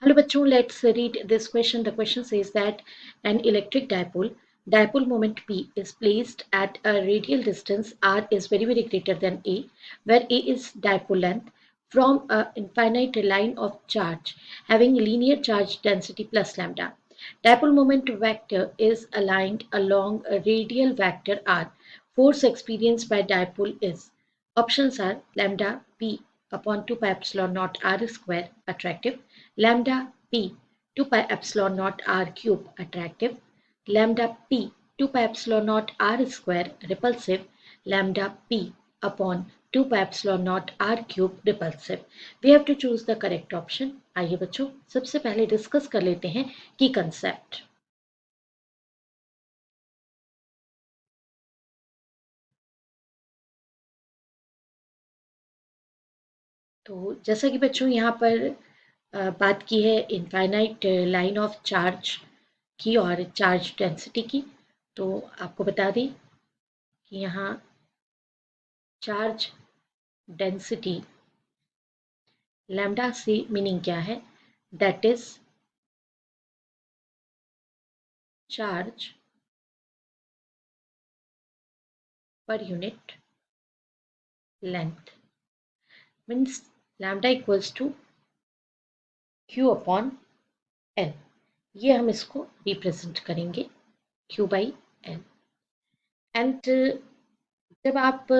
Hello bachcho, let's read this question. The question says that an electric dipole moment P is placed at a radial distance r is very greater than a, where a is dipole length from an infinite line of charge having linear charge density plus lambda. Dipole moment vector is aligned along a radial vector r. Force experienced by dipole is. Options are lambda p upon 2 pi epsilon naught r square attractive, lambda p 2 pi epsilon naught r cube attractive, lambda p 2 pi epsilon naught r square repulsive, lambda p upon 2 pi epsilon naught r cube repulsive. We have to choose the correct option. आइए बच्चों सबसे पहले discuss कर लेते हैं की concept. तो जैसा कि बच्चों यहाँ पर बात की है इनफाइनाइट लाइन ऑफ चार्ज की और चार्ज डेंसिटी की, तो आपको बता दें कि यहाँ चार्ज डेंसिटी लैम्डा से मीनिंग क्या है, that is charge per unit length means lambda equals to Q upon L. ये हम इसको रिप्रेजेंट करेंगे क्यू बाई एल। एंड जब आप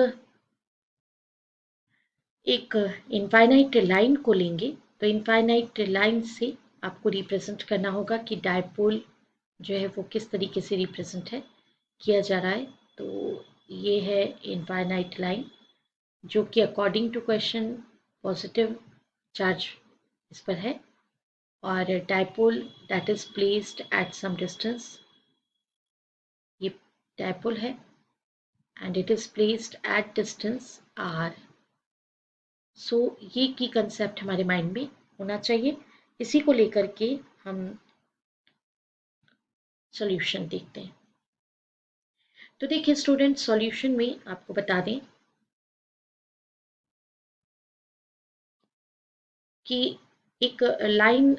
एक इनफाइनाइट लाइन को लेंगे तो इनफाइनाइट लाइन से आपको रिप्रेजेंट करना होगा कि डायपोल जो है वो किस तरीके से रिप्रेजेंट है किया जा रहा है। तो ये है इनफाइनाइट लाइन जो कि according to question positive charge इस पर है, और dipole that is placed at some distance, ये डायपोल है and it is placed at distance R. So ये की कंसेप्ट हमारे माइंड में होना चाहिए। इसी को लेकर के हम सॉल्यूशन देखते हैं। तो देखिए स्टूडेंट, सॉल्यूशन में आपको बता दें कि एक लाइन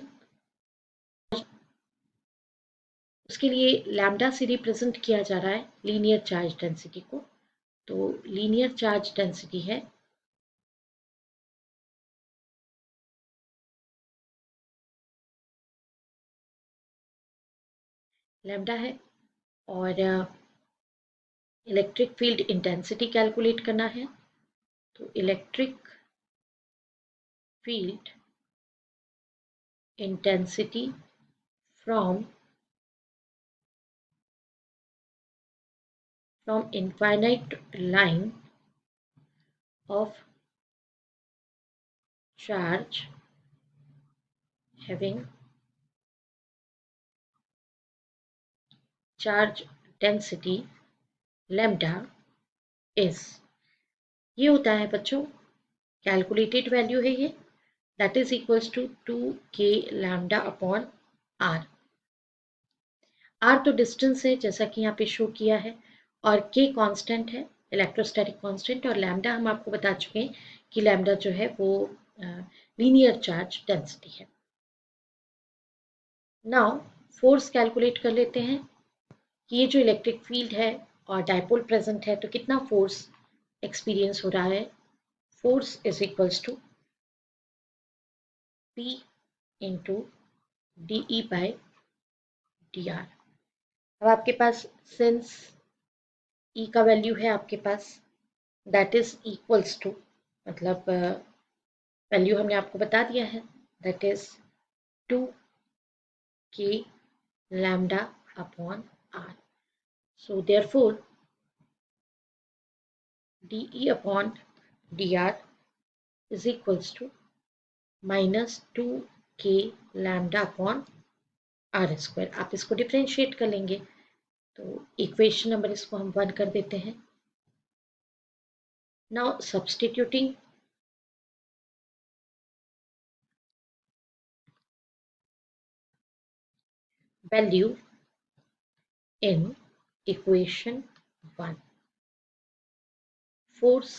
उसके लिए लैम्डा से रिप्रेजेंट किया जा रहा है लीनियर चार्ज डेंसिटी को। तो लीनियर चार्ज डेंसिटी है लैम्डा है, और इलेक्ट्रिक फील्ड इंटेंसिटी कैलकुलेट करना है। तो electric field intensity from infinite line of charge having charge density lambda is, ये होता है बच्चों कैलकुलेटेड वैल्यू है ये, that is equals to 2k lambda upon R. R तो डिस्टेंस है जैसा कि यहाँ पे शो किया है, और के कांस्टेंट है इलेक्ट्रोस्टैटिक कांस्टेंट, और लैम्डा हम आपको बता चुके हैं कि लैम्डा जो है वो लीनियर चार्ज डेंसिटी है। नाउ फोर्स कैलकुलेट कर लेते हैं कि ये जो इलेक्ट्रिक फील्ड है और डायपोल प्रेजेंट है तो कितना फोर्स एक्सपीरियंस हो रहा है। Force is equals to P into D E by D R. अब आपके पास सिंस E का वैल्यू है आपके पास दैट इज इक्वल्स टू, मतलब वैल्यू हमने आपको बता दिया है, that is 2k lambda upon R. So therefore dE upon dr is equals to minus 2k lambda upon R square. आप इसको डिफ्रेंशिएट कर लेंगे तो इक्वेशन नंबर इसको हम 1 कर देते हैं। Now substituting value in equation 1, force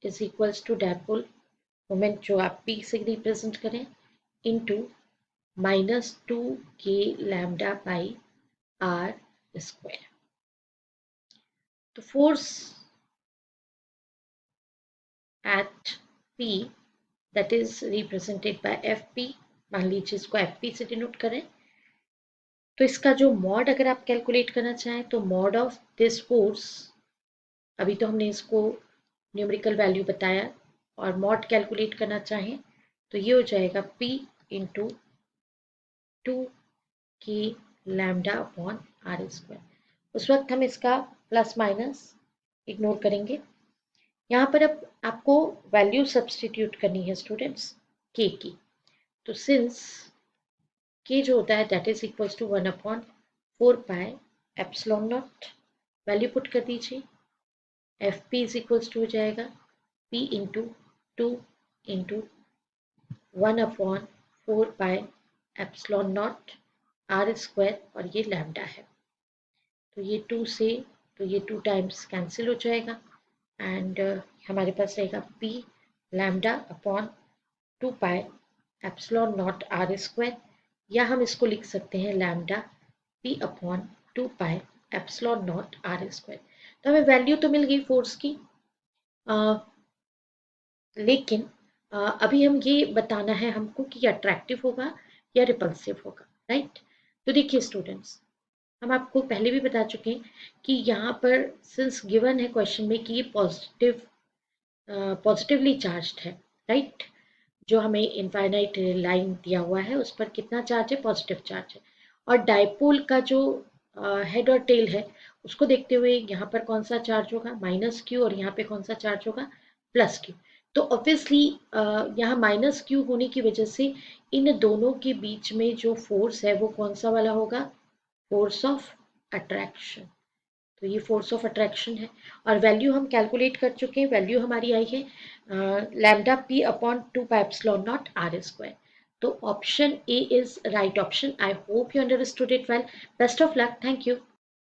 is equals to dipole moment जो आप P से रिप्रेजेंट करें into -2k lambda by r square. तो force at P that is represented by FP, मान लीजिए इसको FP से डिनोट करें, तो इसका जो मॉड अगर आप कैलकुलेट करना चाहें तो मॉड ऑफ दिस फोर्स, अभी तो हमने इसको न्यूमेरिकल वैल्यू बताया, और मॉड कैलकुलेट करना चाहें तो ये हो जाएगा P into 2k lambda upon R square. उस वक्त हम इसका प्लस माइनस इग्नोर करेंगे. यहाँ पर अब आपको वैल्यू सब्सटीट्यूट करनी है स्टूडेंट्स के की. तो सिंस के जो होता है that is equals to 1/4 pi epsilon naught, value put कर दीजिए. F P is equals to हो जाएगा P into 2 into 1/4 pi epsilon not R square, और ये लैम्डा है. तो ये 2 से, तो ये 2 टाइम्स कैंसिल हो जाएगा एंड हमारे पास रहेगा p lambda upon 2 pi epsilon not R square, या हम इसको लिख सकते हैं lambda p upon 2 pi epsilon not R square. तो हमें वैल्यू तो मिल गई फोर्स की, लेकिन अभी हम ये बताना है हमको कि अट्रैक्टिव होगा या रिपल्सिव होगा, राइट. तो देखिए स्टूडेंट्स, हम आपको पहले भी बता चुके हैं कि यहाँ पर सिंस गिवन है क्वेश्चन में कि ये पॉजिटिवली चार्ज्ड है, राइट. जो हमें इनफाइनाइट लाइन दिया हुआ है उस पर कितना चार्ज है, पॉजिटिव चार्ज है. और डाइपोल का जो हेड और टेल है उसको देखते हुए यहाँ पर कौन सा चार्ज होगा, -q, और यहाँ पे कौन सा चार्ज होगा, +q. तो ऑब्वियसली यहाँ -q होने की वजह से इन दोनों के बीच में जो फोर्स है वो कौन सा वाला होगा, फोर्स ऑफ अट्रैक्शन. तो ये फोर्स ऑफ अट्रैक्शन है, और वैल्यू हम कैलकुलेट कर चुके हैं. वैल्यू हमारी आई है lambda p upon 2 pi epsilon not R square. तो option A is right option. I hope you understood it well. Best of luck. Thank you.